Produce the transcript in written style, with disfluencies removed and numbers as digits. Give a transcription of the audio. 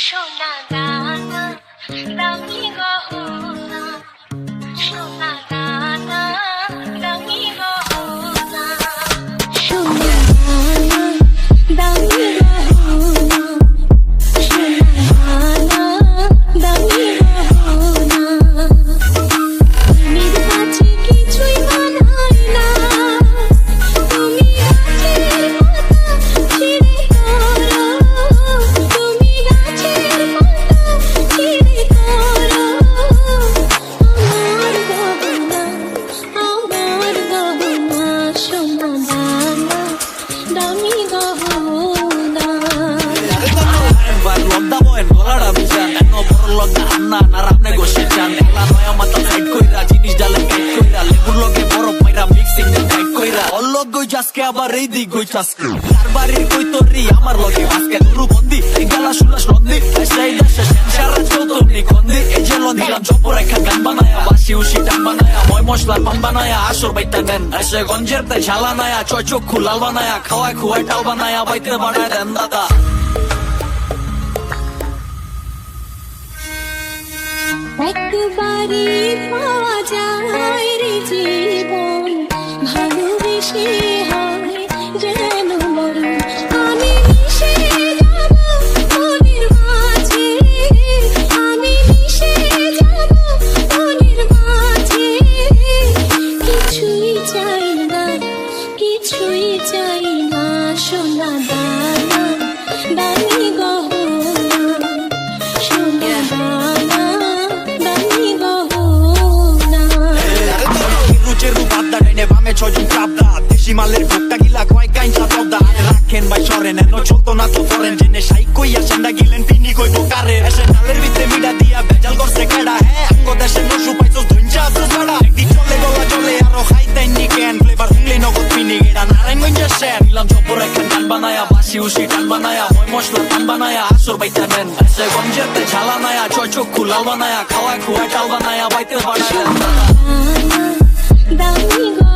সোনা দানা দামি গহনা সোনা দানা দামি গহনা সোনা দানা দামি গহনা সোনা দানা দামি গহনা তুমি কাছে কিছুই মানায় না তুমি গাছের পাতা ছিঁড়ে করো তুমি গাছের পাতা ছিঁড়ে করো আমার গহনা সোনা দানা দামি গহনা আবার এই দিক গই চাস্কে বাড়ির কই তোরি আমার লগে আজকে দুরু বন্দি এই গালা শুলা সন্দি সেই দেশে সারা চৌতনি কন্দি এই যে লন্দিলাম চপর একটা গান বানায়া বাসি উসি টান বানায়া ময় মশলা পান বানায়া আসর বাইতে নেন এসে গঞ্জের তে ঝালা নায়া চয় চক্ষু লাল বানায়া খাওয়ায় খুয়ায় টাল বানায়া বাইতে বানায় দেন দাদা একবারই পাওয়া যায় রে জীবন ভালোবেসে হয় যেন মরণ আমি মিশে যাব মনের মাঝে আমি মিশে যাব মনের মাঝে কিছুই চাই না সোনা দানা দামি গহনা সোনা দানা দামি গহনা রুচেরু বাদ্দা ডাইনে বামে ছয়জন চাপদা দেশি মালের ভুক্তা গিলা কয় কাইঞ্চা চবদা রাখেন ভাই সরেন এনো চলতো না তো ফরেন জেনে সাই কইয়া সেন্ডা গিলেন পিনি কই বোকারে এসে নালের ভিতরে মিডা দিয়া বেজাল করছে কেডা হ্যাঁ আঙ্গো দেশে নসু পাইছস ধুইঞ্চা আসুস বাড়া একদিন চলে গলা চলে আরো খাইতেন নি কেন ফ্লেভার হুংলি নগদ পিনি গেডা নারায়ণগঞ্জের শের নিলাম চপর একটা গান বানায়া বাসি উসি টান বানায়া ময় মশলা টান বানায়া আসর বাইতে নেন এসে গঞ্জের তে ঝালা নায়া চয় চক্ষু লাল বানায়া খাওয়ায় খুয়ায় টাল বানায়া বাইতে বানায় দামি গহনা